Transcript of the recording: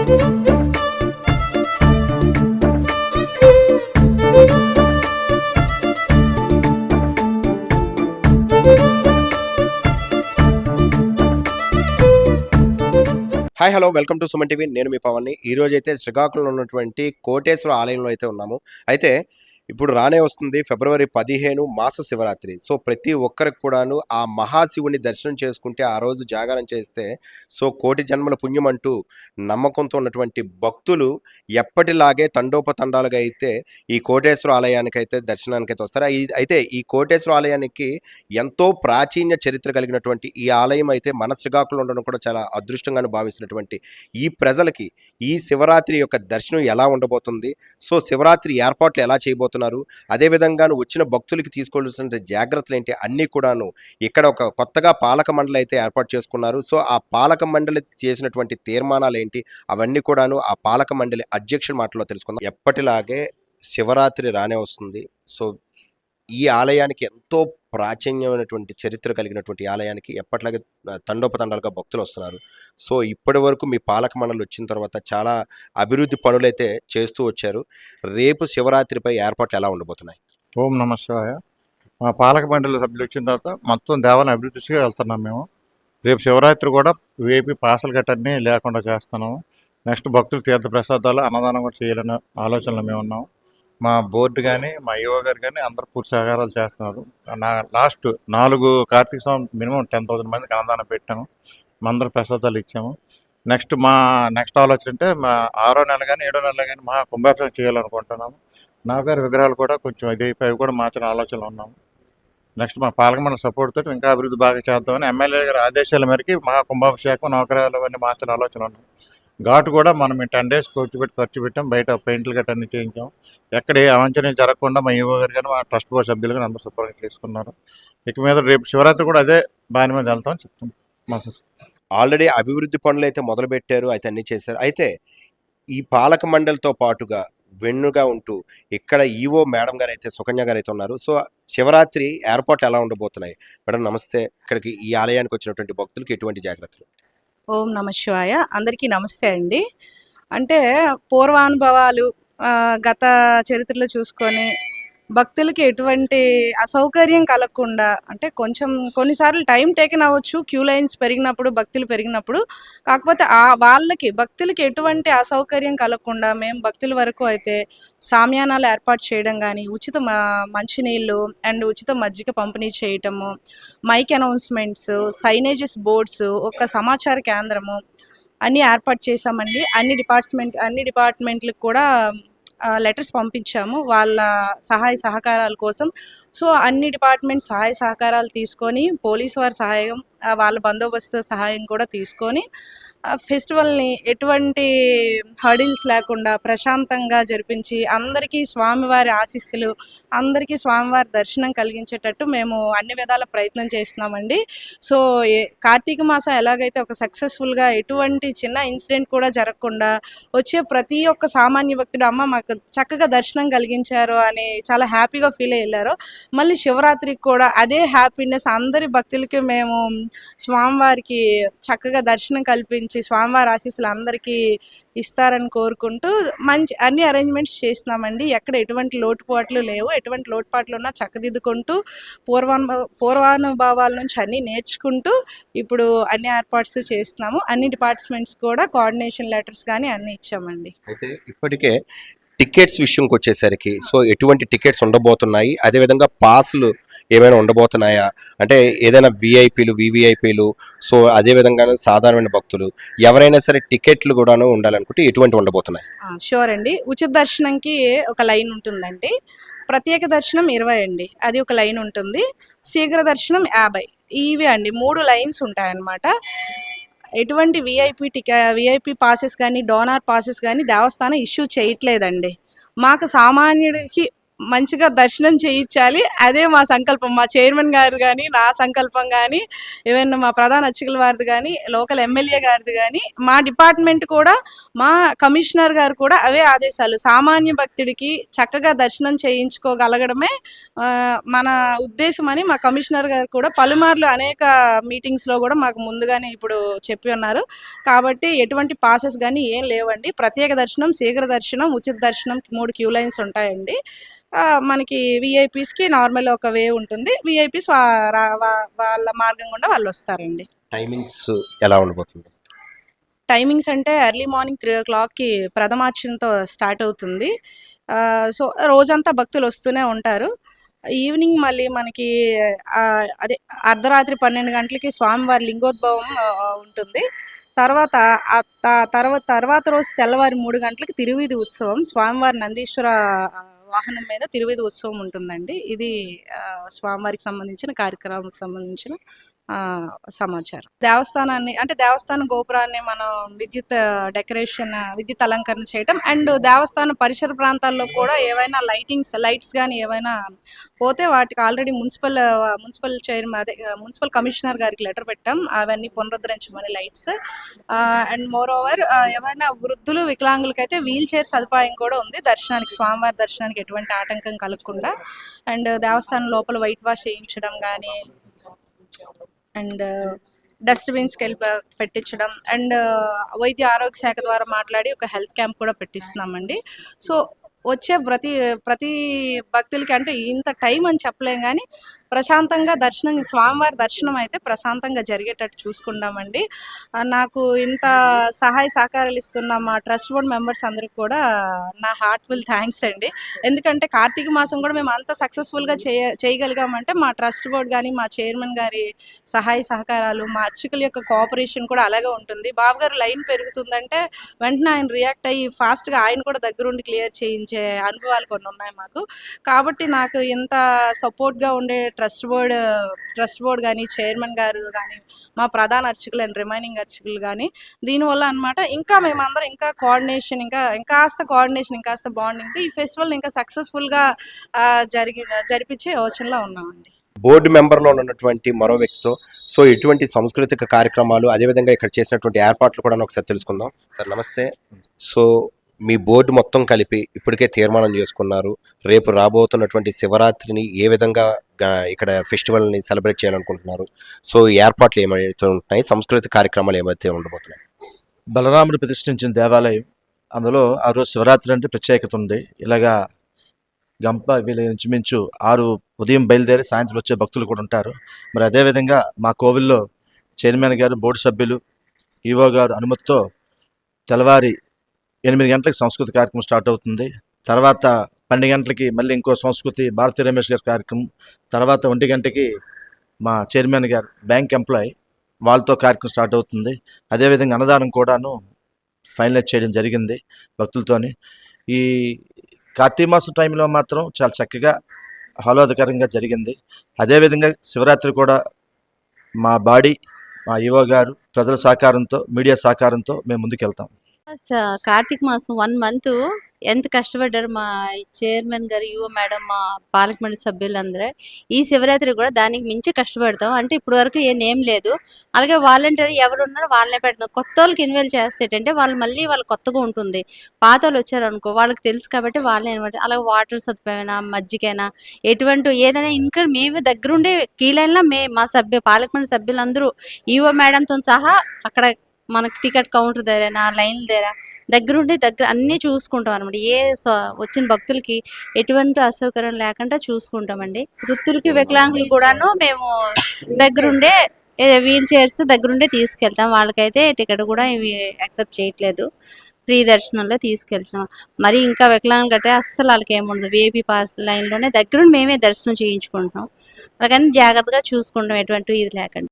Hi hello welcome to Suman TV. నేను మీ పవన్ని. ఈరోజు అయితే శ్రీకాకుళంలో ఉన్నటువంటి కోటేశ్వర ఆలయంలో అయితే ఉన్నాము. అయితే ఇప్పుడు రానే వస్తుంది ఫిబ్రవరి 15 మాస శివరాత్రి. సో ప్రతి ఒక్కరికి కూడాను ఆ మహాశివుని దర్శనం చేసుకుంటే ఆ రోజు జాగారం చేస్తే సో కోటి జన్మల పుణ్యం అంటూ నమ్మకంతో ఉన్నటువంటి భక్తులు ఎప్పటిలాగే తండోపతండాలుగా అయితే ఈ కోటేశ్వర ఆలయానికి అయితే దర్శనానికైతే వస్తారు. అయితే ఈ కోటేశ్వర ఆలయానికి ఎంతో ప్రాచీన చరిత్ర కలిగినటువంటి ఈ ఆలయం అయితే మన శ్రీకాకుళంలో ఉండడం కూడా చాలా అదృష్టంగాను భావిస్తున్నటువంటి ఈ ప్రజలకి ఈ శివరాత్రి యొక్క దర్శనం ఎలా ఉండబోతుంది, సో శివరాత్రి ఏర్పాట్లు ఎలా చేయబోతున్నారు, అదేవిధంగా వచ్చిన భక్తులకి తీసుకోవాల్సిన జాగ్రత్తలు ఏంటి అన్నీ కూడాను ఇక్కడ ఒక కొత్తగా పాలక మండలి అయితే ఏర్పాటు చేసుకున్నారు. సో ఆ పాలక మండలి చేసినటువంటి తీర్మానాలు ఏంటి అవన్నీ కూడాను ఆ పాలక మండలి అధ్యక్షుడి మాటలో తెలుసుకుందాం. ఎప్పటిలాగే శివరాత్రి రానే వస్తుంది. సో ఈ ఆలయానికి ఎంతో ప్రాచీన్యమైనటువంటి చరిత్ర కలిగినటువంటి ఆలయానికి ఎప్పట్లాగే తండోపతండాలుగా భక్తులు వస్తున్నారు. సో ఇప్పటి వరకు మీ పాలక మండలి వచ్చిన తర్వాత చాలా అభివృద్ధి పనులైతే చేస్తూ వచ్చారు. రేపు శివరాత్రిపై ఏర్పాట్లు ఎలా ఉండబోతున్నాయి? ఓం నమ శివాయ. మా పాలక మండలి సభ్యులు వచ్చిన తర్వాత మొత్తం దేవాలయం అభివృద్ధిగా వెళ్తున్నాం మేము. రేపు శివరాత్రి కూడా వేపి పాసలు గట్టన్నీ లేకుండా చేస్తున్నాము. నెక్స్ట్ భక్తులు తీర్థ ప్రసాదాలు అన్నదానం కూడా చేయాలనే ఆలోచనలో మేము ఉన్నాము. మా బోర్డు కానీ మా ఈవో గారు కానీ అందరూ పూర్తి సహకారాలు చేస్తున్నారు. లాస్ట్ 4 కార్తీక స్వామి మినిమం 10,000 మందికి అన్నదానం పెట్టాము. అందరూ ప్రసాదాలు ఇచ్చాము. నెక్స్ట్ ఆలోచన అంటే మా 6వ నెల కానీ 7వ నెల కానీ మహా కుంభాభిషేకం చేయాలనుకుంటున్నాము. నాగారి విగ్రహాలు కూడా కొంచెం ఇదైపోయి కూడా మార్చిన ఆలోచనలు ఉన్నాము. నెక్స్ట్ మా పాలక మండలి సపోర్ట్ తోటి ఇంకా అభివృద్ధి బాగా చేద్దామని ఎమ్మెల్యే గారి ఆదేశాల మేరకు మహా కుంభాభిషేకం నౌకర్యాలు అవన్నీ మార్చిన ఆలోచన ఉన్నాం. ఘాటు కూడా మనం 10 డేస్ ఖర్చు పెట్టాం. బయట పెయింట్లు గట్ట అన్ని చేయించాం. ఎక్కడ ఏ అవంచనీయం జరగకుండా మా ఈవో గారు కానీ మా ట్రస్ట్ బోర్డు సభ్యులు కానీ అందరూ శుభ్రంగా చేసుకున్నారు. ఇక మీద రేపు శివరాత్రి కూడా అదే బాని మీద వెళ్తామని చెప్తాం. ఆల్రెడీ అభివృద్ధి పనులు అయితే మొదలు పెట్టారు, అయితే అన్ని చేశారు. అయితే ఈ పాలక మండలితో పాటుగా వెన్నుగా ఉంటూ ఇక్కడ ఈవో మేడం గారు అయితే సుకన్య గారు అయితే ఉన్నారు. సో శివరాత్రి ఏర్పాట్లు ఎలా ఉండబోతున్నాయి? మేడం నమస్తే. ఇక్కడికి ఈ ఆలయానికి వచ్చినటువంటి భక్తులకి ఎటువంటి జాగ్రత్తలు? ఓం నమ శివాయ. అందరికీ నమస్తే అండి. అంటే పూర్వానుభవాలు గత చరిత్రలో చూసుకొని భక్తులకి ఎటువంటి అసౌకర్యం కలగకుండా, అంటే కొంచెం కొన్నిసార్లు టైం టేకెన్ అవ్వచ్చు క్యూ లైన్స్ పెరిగినప్పుడు, భక్తులు పెరిగినప్పుడు. కాకపోతే భక్తులకి ఎటువంటి అసౌకర్యం కలగకుండా మేము భక్తుల వరకు అయితే సామ్యానాలు ఏర్పాటు చేయడం కానీ, ఉచిత మంచినీళ్ళు అండ్ ఉచిత మజ్జిగ పంపిణీ చేయటము, మైక్ అనౌన్స్మెంట్స్, సైనేజెస్ బోర్డ్స్, ఒక సమాచార కేంద్రము అన్నీ ఏర్పాటు చేశామండి. అన్ని డిపార్ట్మెంట్లకు కూడా లెటర్స్ పంపించాము వాళ్ళ సహాయ సహకారాల కోసం. సో అన్ని డిపార్ట్మెంట్ సహాయ సహకారాలు తీసుకొని, పోలీసు వారి సహాయం, వాళ్ళ బందోబస్తు సహాయం కూడా తీసుకొని ఫెస్టివల్ని ఎటువంటి హడిల్స్ లేకుండా ప్రశాంతంగా జరిపించి అందరికీ స్వామివారి ఆశీస్సులు, అందరికీ స్వామివారి దర్శనం కలిగించేటట్టు మేము అన్ని విధాల ప్రయత్నం చేస్తున్నామండి. సో కార్తీక మాసం ఎలాగైతే ఒక సక్సెస్ఫుల్గా ఎటువంటి చిన్న ఇన్సిడెంట్ కూడా జరగకుండా వచ్చే ప్రతి ఒక్క సామాన్య భక్తుడు అమ్మ మాకు చక్కగా దర్శనం కలిగించారు అని చాలా హ్యాపీగా ఫీల్ అయ్యారు. మళ్ళీ శివరాత్రికి కూడా అదే హ్యాపీనెస్ అందరి భక్తులకి మేము స్వామివారికి చక్కగా దర్శనం కల్పించి స్వామివారి ఆశీస్సులు అందరికీ ఇస్తారని కోరుకుంటూ అన్ని అరేంజ్మెంట్స్ చేస్తున్నామండి. ఎక్కడ ఎటువంటి లోటుపాట్లు లేవు. ఎటువంటి లోటుపాట్లు ఉన్నా చక్కదిద్దుకుంటూ పూర్వానుభవాల నుంచి అన్నీ నేర్చుకుంటూ ఇప్పుడు అన్ని ఏర్పాట్స్ చేస్తున్నాము. అన్ని డిపార్ట్మెంట్స్ కూడా కోఆర్డినేషన్ లెటర్స్ కానీ అన్నీ ఇచ్చామండి. అయితే ఇప్పటికే టికెట్స్ విషయంకి వచ్చేసరికి సో ఎటువంటి టికెట్స్ ఉండబోతున్నాయి, అదేవిధంగా పాస్లు ఏమైనా ఉండబోతున్నాయా? అంటే ఏదైనా విఐపీలు, వివిఐపీలు, సో అదేవిధంగా సాధారణమైన భక్తులు ఎవరైనా సరే టికెట్లు కూడాను ఉండాలనుకుంటే ఎటువంటి ఉండబోతున్నాయి? షూర్ అండి. ఉచిత దర్శనంకి ఒక లైన్ ఉంటుందండి. ప్రత్యేక దర్శనం 20 అండి, అది ఒక లైన్ ఉంటుంది. శీఘ్ర దర్శనం 50. ఇవి అండి 3 లైన్స్ ఉంటాయన్నమాట. ఎటువంటి విఐపి పాసెస్ కానీ, డోనార్ పాసెస్ కానీ దేవస్థానం ఇష్యూ చేయట్లేదండి. మాకు సామాన్యుడికి మంచిగా దర్శనం చేయించాలి. అదే మా సంకల్పం. మా చైర్మన్ గారు కానీ, నా సంకల్పం కానీ, ఈవెన్ మా ప్రధాన అర్చకుల వారిది కానీ, లోకల్ ఎమ్మెల్యే గారిది కానీ, మా డిపార్ట్మెంట్ కూడా, మా కమిషనర్ గారు కూడా అవే ఆదేశాలు. సామాన్య భక్తుడికి చక్కగా దర్శనం చేయించుకోగలగడమే మన ఉద్దేశం అని మా కమిషనర్ గారు కూడా పలుమార్లు అనేక మీటింగ్స్లో కూడా మాకు ముందుగానే ఇప్పుడు చెప్పి ఉన్నారు. కాబట్టి ఎటువంటి పాసెస్ కానీ ఏం లేవండి. ప్రత్యేక దర్శనం, శీఘ్ర దర్శనం, ఉచిత దర్శనం 3 క్యూ లైన్స్ ఉంటాయండి. మనకి విఐపీస్కి నార్మల్ ఒక వే ఉంటుంది. విఐపీస్ వాళ్ళ మార్గం గుండా వాళ్ళు వస్తారండి. టైమింగ్స్ ఎలా ఉండబోతుంది? టైమింగ్స్ అంటే ఎర్లీ మార్నింగ్ 3 o'clockకి ప్రథమార్చనతో స్టార్ట్ అవుతుంది. సో రోజంతా భక్తులు వస్తూనే ఉంటారు. ఈవినింగ్ మళ్ళీ మనకి అదే అర్ధరాత్రి 12 గంటలకి స్వామివారి లింగోద్భవం ఉంటుంది. తర్వాత తర్వాత రోజు తెల్లవారి 3 గంటలకి తిరువీధి ఉత్సవం, స్వామివారి నందీశ్వర వాహనం మీద తిరువీధి ఉత్సవం ఉంటుందండి. ఇది స్వామివారికి సంబంధించిన కార్యక్రమానికి సంబంధించిన సమాచారం. దేవస్థానాన్ని అంటే దేవస్థానం గోపురాన్ని మనం విద్యుత్ అలంకరణ చేయటం, అండ్ దేవస్థానం పరిసర ప్రాంతాల్లో కూడా ఏవైనా లైట్స్ కానీ ఏవైనా పోతే వాటికి already municipal chairman municipal commissioner గారికి లెటర్ పెట్టాం. అవన్నీ పునరుద్ధరించమని లైట్స్. అండ్ మోర్ ఓవర్ ఏమైనా వృద్ధులు, వికలాంగులకైతే వీల్ చైర్ సదుపాయం కూడా ఉంది దర్శనానికి, స్వామివారి దర్శనానికి ఎటువంటి ఆటంకం కలగకుండా. అండ్ దేవస్థానం లోపల వైట్ వాష్ చేయించడం కానీ, అండ్ డస్ట్బిన్స్కి వెళ్ళి పెట్టించడం, అండ్ వైద్య ఆరోగ్య శాఖ ద్వారా మాట్లాడి ఒక హెల్త్ క్యాంప్ కూడా పెట్టిస్తున్నామండి. సో వచ్చే ప్రతి భక్తులకి అంటే ఇంత టైం అని చెప్పలేం కానీ ప్రశాంతంగా స్వామివారి దర్శనం అయితే ప్రశాంతంగా జరిగేటట్టు చూసుకుంటామండి. నాకు ఇంత సహాయ సహకారాలు ఇస్తున్న మా ట్రస్ట్ బోర్డ్ మెంబర్స్ అందరికి కూడా నా హార్ట్ఫుల్ థ్యాంక్స్ అండి. ఎందుకంటే కార్తీక మాసం కూడా మేము అంత సక్సెస్ఫుల్గా చేయగలిగామంటే మా ట్రస్ట్ బోర్డ్ కానీ, మా చైర్మన్ గారి సహాయ సహకారాలు, మా అర్చకుల యొక్క కోఆపరేషన్ కూడా అలాగే ఉంటుంది. బాబు గారు లైన్ పెరుగుతుందంటే వెంటనే ఆయన రియాక్ట్ అయ్యి ఫాస్ట్గా ఆయన కూడా దగ్గరుండి క్లియర్ చేయించే అనుభవాలు కొన్ని ఉన్నాయి మాకు. కాబట్టి నాకు ఇంత సపోర్ట్గా ఉండే ట్రస్ట్ బోర్డ్ కానీ, చైర్మన్ గారు కానీ, మా ప్రధాన అర్చకులు అండ్ రిమైనింగ్ అర్చకులు కానీ, దీనివల్ల అనమాట ఇంకా మేమందరం ఇంకా కోఆర్డినేషన్, ఇంకాస్త బాండింగ్ ఈ ఫెస్టివల్ ఇంకా సక్సెస్ఫుల్గా జరిపించే యోచనలో ఉన్నామండి. బోర్డు మెంబర్లో ఉన్నటువంటి మరో వ్యక్తితో సో ఎటువంటి సాంస్కృతిక కార్యక్రమాలు, అదేవిధంగా ఇక్కడ చేసినటువంటి ఏర్పాట్లు కూడా ఒకసారి తెలుసుకుందాం. సార్ నమస్తే. సో మీ బోర్డు మొత్తం కలిపి ఇప్పటికే తీర్మానం చేసుకున్నారు. రేపు రాబోతున్నటువంటి శివరాత్రిని ఏ విధంగా ఇక్కడ ఫెస్టివల్ని సెలబ్రేట్ చేయాలనుకుంటున్నారు? సో ఏర్పాట్లు ఏమైతే ఉంటున్నాయి, సాంస్కృతిక కార్యక్రమాలు ఏమైతే ఉండబోతున్నాయి? బలరాముడు ప్రతిష్ఠించిన దేవాలయం, అందులో ఆ రోజు శివరాత్రి అంటే ప్రత్యేకత ఉంది. ఇలాగా గంప వీళ్ళ ఇంచుమించు 6 ఉదయం బయలుదేరి సాయంత్రం వచ్చే భక్తులు కూడా ఉంటారు. మరి అదేవిధంగా మా కోవిల్లో చైర్మన్ గారు, బోర్డు సభ్యులు, ఈవో గారు అనుమతితో తెల్లవారి 8 గంటలకు సంస్కృతి కార్యక్రమం స్టార్ట్ అవుతుంది. తర్వాత 12 గంటలకి మళ్ళీ ఇంకో సంస్కృతి భారతీ రమేష్ గారి కార్యక్రమం. తర్వాత 1 గంటకి మా చైర్మన్ గారు బ్యాంక్ ఎంప్లాయీ, వాళ్ళతో కార్యక్రమం స్టార్ట్ అవుతుంది. అదేవిధంగా అన్నదానం కూడాను ఫైనలైజ్ చేయడం జరిగింది భక్తులతోని. ఈ కార్తీక మాసం టైంలో మాత్రం చాలా చక్కగా ఆహ్లాదకరంగా జరిగింది. అదేవిధంగా శివరాత్రి కూడా మా ఈవో గారు, ప్రజల సహకారంతో, మీడియా సహకారంతో మేము ముందుకెళ్తాం. కార్తీక మాసం 1 month ఎంత కష్టపడ్డారు మా చైర్మన్ గారు, యువ మేడం, మా పాలక మండలి సభ్యులందరూ. ఈ శివరాత్రి కూడా దానికి మించి కష్టపడతాం. అంటే ఇప్పుడు వరకు ఏం లేదు. అలాగే వాలంటీర్ ఎవరున్నారో వాళ్ళనే పెడతాం. కొత్త వాళ్ళకి ఇన్వాల్వ్ చేస్తేటంటే వాళ్ళు కొత్తగా ఉంటుంది. పాత వాళ్ళు వచ్చారనుకో వాళ్ళకి తెలుసు కాబట్టి వాళ్ళని ఇన్వాల్వ్. అలాగే వాటర్ సదుపాయమైనా, మజ్జిగైనా, ఏదైనా ఇంకా మేమే దగ్గరుండే కీలైనా మా పాలక మండలి సభ్యులందరూ ఈవో మేడంతో సహా అక్కడ మనకి టికెట్ కౌంటర్ దగ్గర, లైన్ల దగ్గరుండి అన్నీ చూసుకుంటాం అనమాట. వచ్చిన భక్తులకి ఎటువంటి అసౌకర్యం లేకుండా చూసుకుంటామండి. వృద్ధులకి, వికలాంగులు కూడాను మేము దగ్గరుండే వీల్ చైర్స్ దగ్గరుండే తీసుకెళ్తాం. వాళ్ళకైతే టికెట్ కూడా ఇవి యాక్సెప్ట్ చేయట్లేదు, ఫ్రీ దర్శనంలో తీసుకెళ్తాం. మరి ఇంకా వికలాంగులు గట్టే అస్సలు వాళ్ళకి ఏముండదు. విఐపి పాస్ లైన్లోనే దగ్గరుండి మేమే దర్శనం చేయించుకుంటాం. అలాగని జాగ్రత్తగా చూసుకుంటాం, ఎటువంటి ఇది లేకుండా.